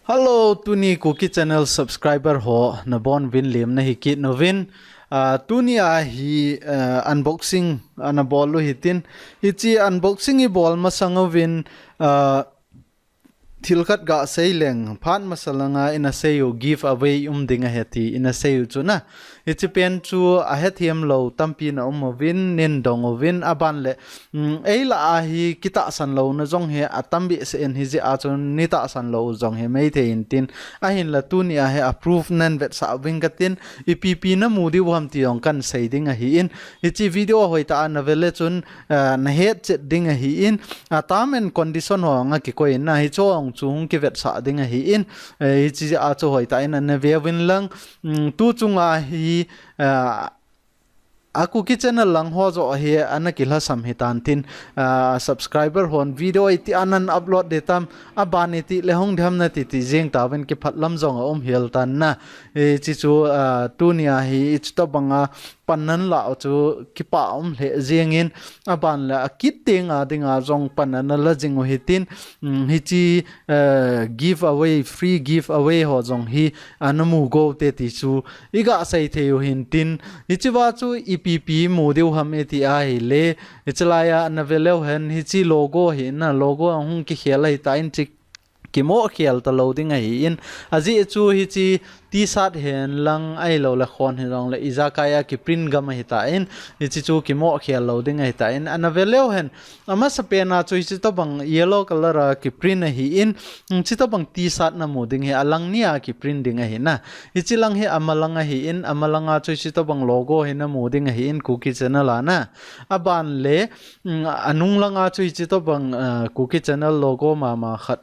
Hello, tuni KUKI channel subscriber ho na bon win lem na hikit no win. Tuni hi unboxing ana bolu hitin hichi unboxing I bol masanga win thilkat ga seileng phan masalanga ina seyu give away dinga heti ina seyu chuna hichi pen chu a hethiam lo tampi na win nen dong win aban le eila a hi kita san lo na jong he atambi se en hi ji a chun nita san lo jong he mai the in tin a hin la tu ni a he approve nan vet sa wing katin ipp na mudi wam ti ong kan sei ding a hi in hichi video hoita na vele chun na het che ding a hi in tam en condition ho nga ki ko in na hi chong chung ki vet sa ding a hi in hichi a chu hoita in na ve win lang tu chunga hi aku ki channel lang ho zo he anakila samhitan tin subscriber hon video iti anan upload detam abani ti lehong dham na ti jeng tawen ki phatlam zong hel tan na chi chu tunia hi ich to banga panan la chu ki pa le jengin aban la kit tenga dinga zong panan la jingo hitin hi chi give away free give away ho zong hi anamu go te ti chu iga sai theu hin tin ichiwa chu ipp modeu ham eti ai le ichlaya naveleu hen hi chi logo hi na logo hung ki khelai ta in chi kimo khel ta loading hi in aji chu hi chi t-shirt hen lang ai lo la khon hi rong la izakaya ki print gam hi ta in chi chu kimo khel loading hi ta in anaveleu hen ama sapena chu chi to bang yellow color ki print hi in chi to bang t-shirt na moding hi alang nia ki print ding hi na chi lang hi amalanga hi in amalanga chu chi to bang logo hi na moding hi in KUKI channel ana aban le anung langa chu chi to bang KUKI channel logo ma khat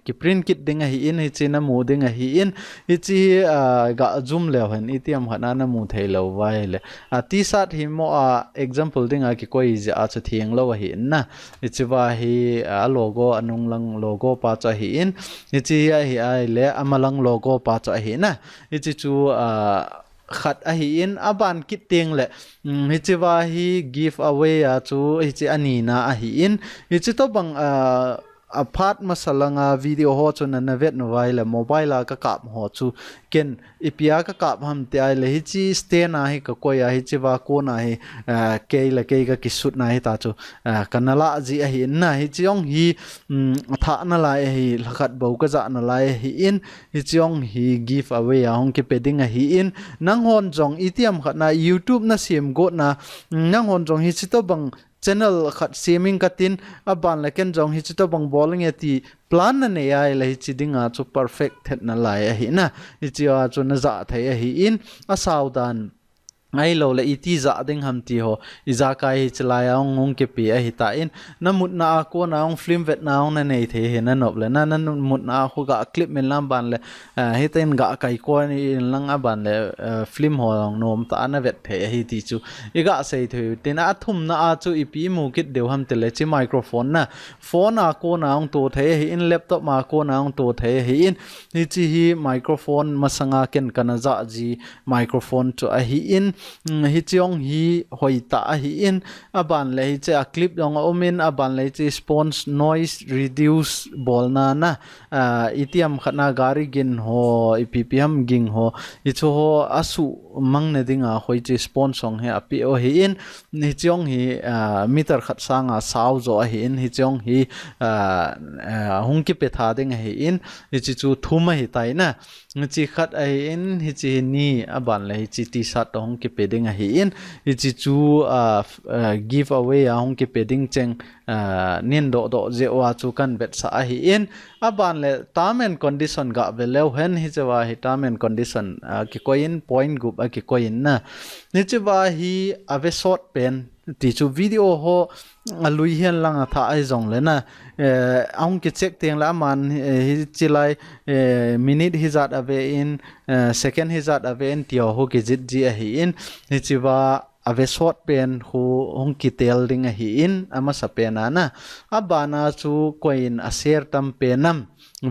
ki print kit ding hi in chi na moding hi in chi ga zoom le hen itiam hana na mu thei lo vai le t-shirt hi mo example dinga ki koi ja a chu thieng lo hi na ichiwa hi logo anung lang logo pa cha hi in ichi hi ai le amalang logo pa cha hi na ichi chu khat a hi in aban kit teng le ichiwa hi give away chu ichi ani na a hi in ichi to bang apart masalanga video ho chu na vet no vai le mobile ka kap ho chu ken ipia ka kap ham te ai le hi chi stay na hi ka ko ya hi chi wa ko na hi ke la ke ka kisut na hi ta chu kanala ji a hi na hi chiong hi tha na la hi lakhat bo ka za na la hi in hi chiong hi give away a hong ki peding a hi in nang hon jong itiam khat na youtube na sim go na nang hon jong hi chi to bang channel khat seming katin aban la ken jong hi chito bang bowling eti plan na ne ai la hi chidinga chu perfect thet na lai hi na hi chiwa chu na za thai hi in a saudan ai lo le iti za ding ham ti ho iza kai chlaya ngong ke pi a hi ta in na mut na ko na ong film vet na ong na nei the he na nop le na mut na khu ga clip men lam ban le he ten ga kai ko ni lang a ban le film ho ong nom ta na vet the hi ti chu iga sei the ten a thum na a chu ipi mu kit deu ham te le chi microphone na phone a ko na ong to the hi in laptop ma ko na ong to the hi in hi chi hi microphone masanga ken kana za ji microphone chu a hi in hi chiong hi hoita hi in aban le hi che a clip dong omin aban le chi response noise reduce bol na itiam khana gari gin ho ippm ging ho icho ho asu mang ne dinga hoi chi sponsor he api o hi in hi chiong hi meter khat sanga saw zo hi in hi chiong hi hung ki pe tha ding hi in hi chi chu thuma hi tai na chi khat ai in hi chi ni aban le hi chi t-shirt hong ki pe ding hi in hi chi chu give away hong ki pe ding cheng nin do je wa chu kan vet sa hi in aban le term and condition ga veleu hen hi chawa hi term and condition ki coin point group ki coin na ni chawa hi ave short pen ti chu video ho alui hian lang tha ai jong le na ong ki check teng la man hi chilai minute hi zat ave in second hi zat ave in tio ho ki jit ji hi in hi chiwa ave short pen hu hong ki tel ding hi in ama sa pena na abana chu coin a share tam penam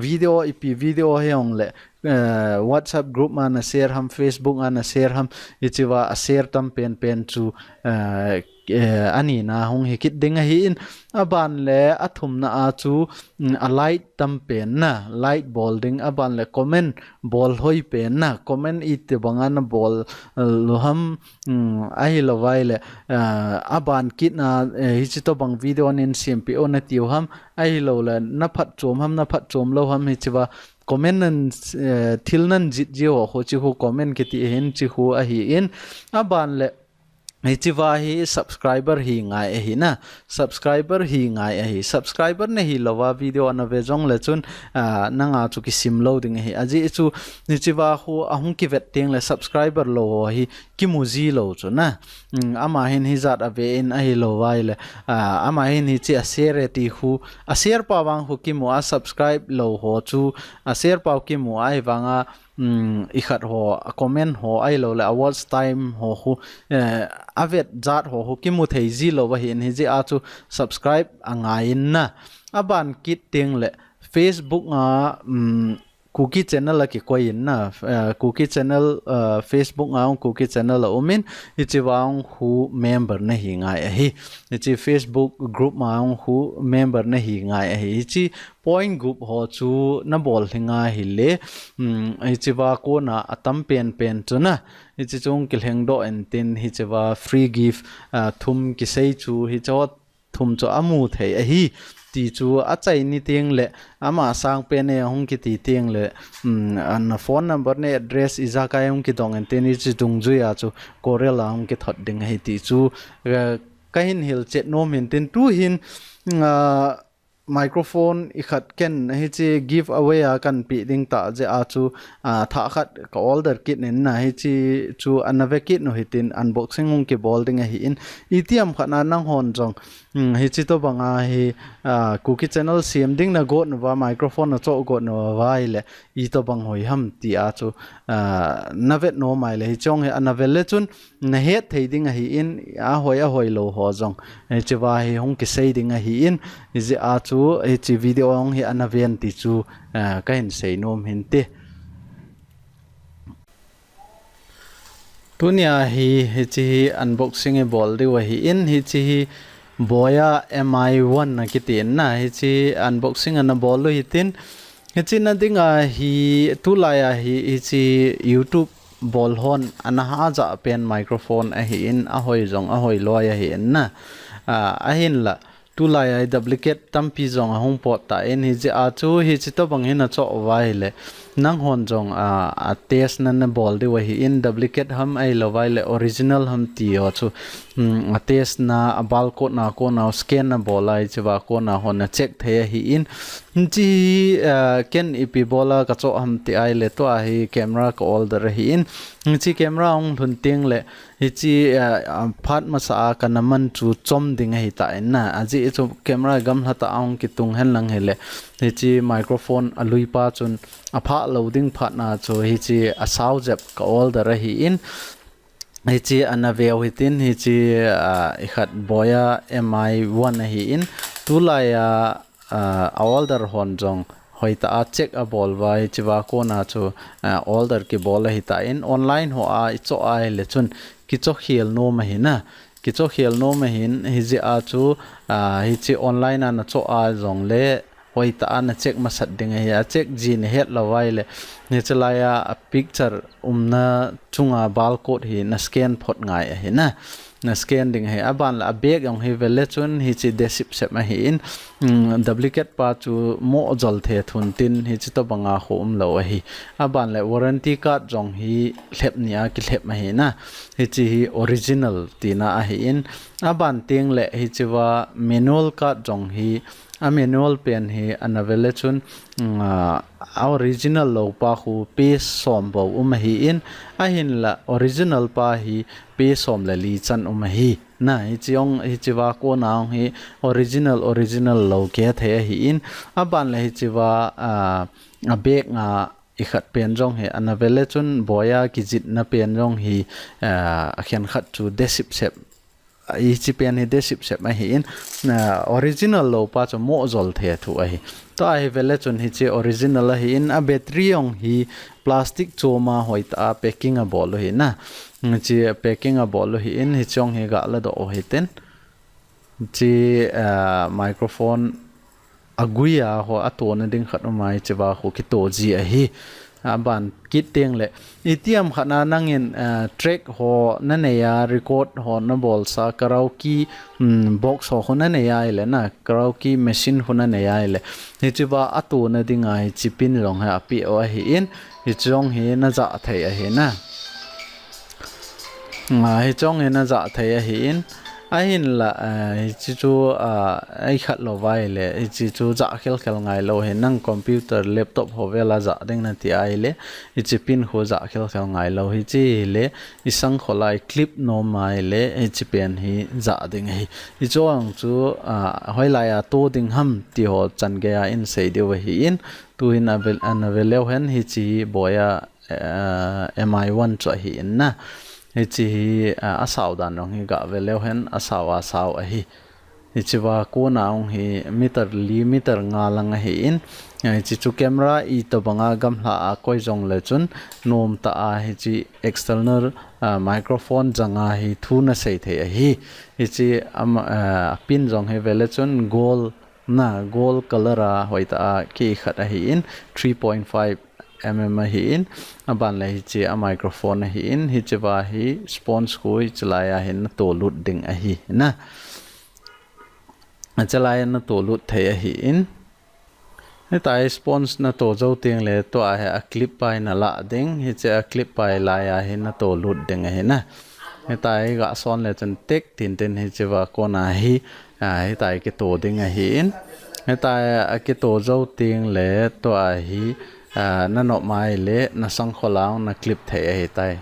video ipi video heong le WhatsApp group man a share ham Facebook an a share ham ichiwa a share tam pen chu อันนี้นะหงฮิคิดดิ้งหินบานเลอัทุมนะอาจูไลท์ตัมเป็นนะไลท์บอลดิ้งบานเลคอมเมนต์บอลหอยเป็นนะคอมเมนต์อีติบังอันบอลลุฮัมไอละไว้เลยบานคิดนะฮิจิโตบังวิดีโอนินเสียมปีโอนะติวฮัมไอละเลยนับพัดโจมฮัมนับพัดโจมแล้วฮัมฮิจิว่าคอมเมนต์นั้นทิลนั้นจิตเจียวโหจิฮูคอมเมนต์กิติเห็นจิฮูหิอินบานเลहिचिवा ही सब्सक्राइबर ही ngai hi na subscriber hi ngai hi subscriber ne hi lowa video na ve jong le chun nanga chu ki sim loading hi aji chu hichiwa hu ahung ki vet teng le subscriber lo hi ki muji lo chu na ama hin hi zat ave in a hi lo wai le ama hin hi chi a share ti hu a share pa wang hu ki mu a subscribe lo ho chu a share pa ki mu ai wanga ikhat ho comment ho ai lo le watch time ho hu avet zat ho ki mu thei ji lo wa hin hi ji a chu subscribe angai na aban kit ting le Facebook nga KUKI channel la ki koin na KUKI channel Facebook nga KUKI channel la umin ichi wang hu member na hi ngai hi ichi Facebook group ma hu member na hi ngai hi ichi point group ho chu na bol hinga hi le ichi wa ko na atam pen chu na ichi chung kil heng do en tin hi chi wa free gift thum ki sei chu hi chot thum chu amu thei a hi ti chu a chai ni teng le ama sang pe ne hong ki ti teng le an phone number ne address iza ka hong ki dong en ten chi dung ju ya chu korela hong ki thot ding hai ti chu ka hin hil chet no min ten tu hin microphone ikhat ken hi chi give away a kan pi ding ta je a chu tha khat ka older kit nen na hi chi chu anave kit no hitin unboxing hong ki bol ding hi in itiam khana nang hon jong hi chi to banga hi KUKI channel sim ding na go no wa microphone no cho go no wa ile I to bang hoi ham ti a chu navet no mai le hi chong he anavel le chun na het thei ding hi in a hoi lo ho jong hi chi wa hi hong ki sei ding hi in ji a chu hi chi video hong hi anaven ti chu ka hin sei nom hin te tunia hi chi unboxing e bol de wa hi in hi chi BOYA-M1 na kitin na hi chi unboxing an bol lo hitin hi chi na dinga hi tulaya hi chi YouTube bol hon an ha ja pen microphone a hi in a hoi jong a hoi lo ya hi na a hin la tulaya duplicate tampi jong a hong pot ta en hi chi a chu hi chi to bang hin a cho wai le nang hon jong a test na na bol de wa hi in duplicate ham ai lo wai le original ham ti o chu a test na abal ko na scan na bola I chiwa ko na hon na check the hi in chi ken ipi bola ka cho ham ti ai le to a hi camera ko all der hi in chi camera ong thun ting le hi chi phat ma sa ka na man chu chom ding hi ta na aji chu camera gam hata ong ki tung hen lang hele hi chi microphone alui pa chun apha loading phat na chu hi chi a sound jap ka all der hi in hi chi anaveu hitin hi chi ikhat BOYA-M1 hi in tulaya older hon jong hoita a check a bol vai chiwa ko na chu older ki bol hi ta in online ho a icho ai le chun ki cho khiel no ma hi na ki cho khiel no ma hin hi ji a chu hi chi online na cho a jong le hoita an check ma sat ding hi a check jin het la wai le ni chalaya a picture na chunga bal code hi na scan phot ngai hi na scan ding hi aban la bag yong hi vele chun hi chi desip sep ma hi in duplicate pa chu mo jol the thun tin hi chi to banga khom lo hi aban le warranty card jong hi thlep nia ki thlep ma hi na hi chi hi original tina a hi in aban ting le hi chi wa manual card jong hi a manual pen hi anavele chun original lo pa khu pe som bo hi in a hin la original pa hi pe som la li chan hi na hi chiong hi chiwa ko na hi original lo ke the hi in aban la hi chiwa a bag nga ikhat pen jong he anavele chun boya ki jit na pen jong hi a khen khat chu desip sep i chi pen hi de sip sep ma hi in original lo pa cho mo zol the thu a hi to a hi vele chun hi chi original a hi in a battery ong hi plastic choma hoita packing a bol hi na chi packing a bol hi in hi chong hi ga la do hi ten chi microphone aguya ho atona ding khat mai chewa ho ki to ji a hi ban kit teng le itiam khana nangin track ho na ne ya record ho na bol sa karaoke box ho na ne ya ile na karaoke machine ho na ne ya ile hi chewa atona ding ai chipin long ha pi o hi in hi chong hi na za thai a hi na hi chong hi na za thai a hi in ahin la chi chu ai khat lo vai le chi chu za khel khel ngai lo he nang computer laptop ho vela za ding na ti ai le chi pin ho za khel khel ngai lo hi chi le isang kholai clip no mai le chi pen hi za ding hi i chong chu hoi la ya to ding ham ti ho chan ge ya in sei de hi in tu in avel hen hi chi boya mi1 cho hi in na hi chi asaw dan rong hi ga veleu hen asaw a hi chi wa ko na ong hi meter nga lang a hi in chi chu camera I to banga gam hla a koi jong le chun nom ta a hi chi external microphone janga hi thu na sei the a hi chi pin jong he vele chun gold color a hoita a ki khat a hi in 3.5 hi in aban la hi chi a microphone hi in hi chewa hi sponge khui chlaya hin to lut ding a hi na chlaya na to lut the a hi in he tai sponge na to zo tiang le to a clip pai na la ding hi che a clip pai la ya hin na to lut ding a hi na he tai ga son le chen tek tin ten hi chewa ko na hi hi tai ke to ding a hi in he tai a ke to zo tiang le to a hi na no mai le na sang kholang na clip the he tai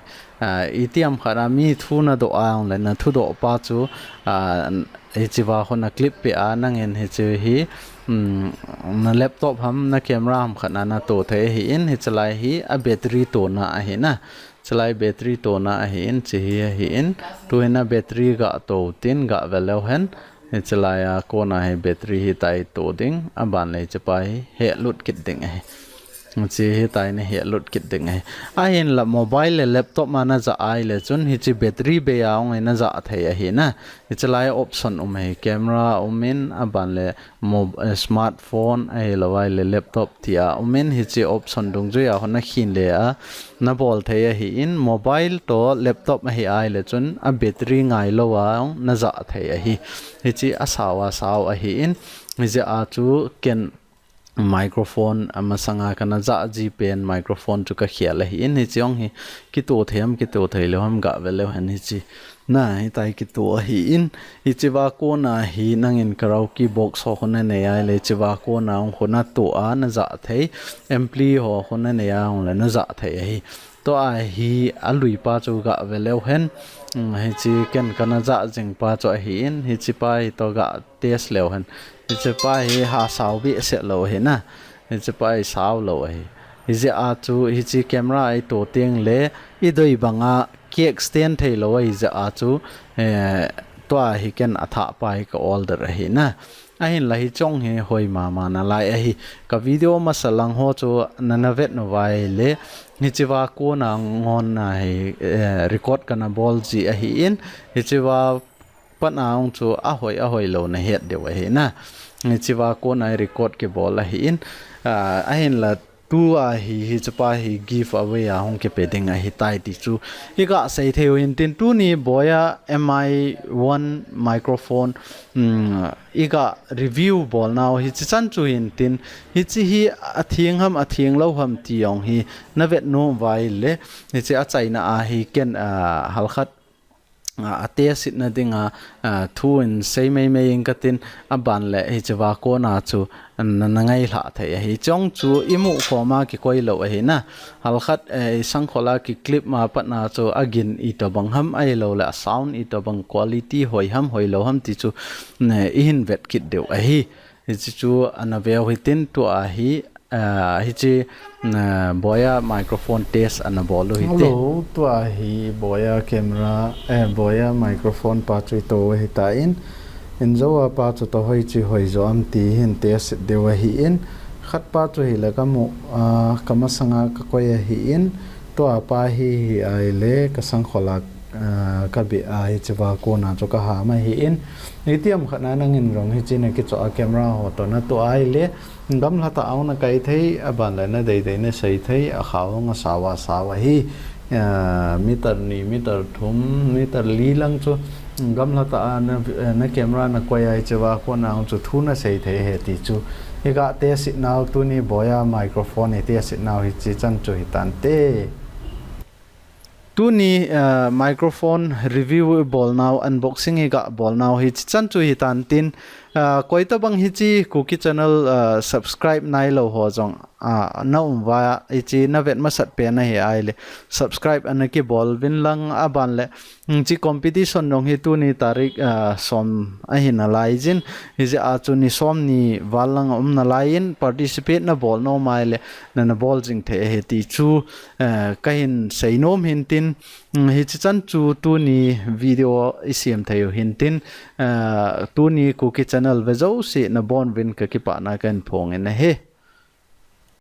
itiam khara mi thu na do ang le na thu do pa chu he chiwa ho na clip pe a nang en he chu hi na laptop ham na camera ham khana na to the hi in he chalai hi a battery to na a hi na chalai battery to na a hi in chi hi in tu na battery ga to tin ga velo hen he chalai a ko na he battery hi tai to ding a ban le chapai he lut kit ding he chi hi tai ne he lut kit ding a hin la mobile le laptop ma na za ai le chun hi chi battery be yaung na za thai a hi na hi chalai option he camera in aban le smartphone ai lawai le laptop tia in hi chi option dung ju ya hona khin le a na bol thai a hi in mobile to laptop ma hi ai le chun a battery ngai lo wa na za thai a hi chi asawa saw a hi in hi ja a chu ken microphone amasanga kana za ji pen microphone chu ka khiala hi in hi chong hi ki to thei lo ham ga velo han hi chi na hi tai ki to hi in hi chiwa ko na hi nangin karaoke box ho khona ne ya le chiwa ko na khona to a na za thei ampli ho khona ne ya le na za thei hi to a hi alui pa chu ga velo hen hi chi ken kana za jing pa chu hi in hi chi pai to ga test leo hen hi chi pai hi ha saw bi se lo he na hi chi pai saw lo hi hi je a chu hi chi camera ai to teng le I doi banga ki extend thei lo hi je a chu to a hi ken atha pai ka older hi na ahin la hi chong he hoi ma na lai a hi ka video ma salang ho chu nanavet no vai le ni chiwa ko na ngon na hi record kana bol ji a hi in hi chiwa pana ong chu a hoi lo na het de wa hi na ni chiwa ko na record ke bol a hi in ahin la tu a hi chapa hi give away a hong ke peding a hi tai ti chu hi ga sei theu in tin tu ni boya mi1 microphone iga review bol now hi chan chu in tin hi chi hi athiang lo ham ti ong hi na vet no vai le hi chi a chaina a hi ken halkhat ate sit na dinga thu in sei mai in katin aban le hi chawa ko na chu na ngai hla thai hi chong chu imu khoma ki koi lo hi na halkhat sang khola ki clip ma pat na chu agin I to bang ham ai lo la sound I to bang quality hoi lo ham ti chu in vet kit deu hi chu anaveu hi tin tu a hi hi chi boya microphone test an bolu hi te hello tua hi boya camera boya microphone pa chui to hi ta in zo pa chu to hoi chi hoi zo am ti hin test de wa hi in khat pa chu hi la ka mu kama sanga ka ko ya hi in to pa hi ai le ka sang khola ka bi ai chwa ko na cho ka ha ma hi in nitiam khana nang in rong hi chi na ki cho camera ho to na to ai le gam la ta au na kai thei aban la na dei dei na sei thei a khaw nga sawa hi meter ni meter thum meter li lang chu gam la ta na camera na ko ai chwa ko na chu thu na sei thei he ti chu ega te sit now tu ni boya microphone te sit now hi chi chan chu hi tan te tu ni microphone review bol now unboxing ga bol now hi chan chu hi tan tin koi ta bang hi chi KUKI channel subscribe nai lo ho jong na wa chi na vet ma sat pe na hi ai le subscribe an ki bol bin lang aban le chi competition nong hi tu ni tarik som a hin na lai jin hi je a chu ni som ni walang na lain participate na bol no mai le na bol jing the he ti chu ka hin sei nom hin tin hi chan chu tu ni video isiam thayo hin tin tu ni KUKI channel ve zo si na bon win ka ki pa na kan phong en he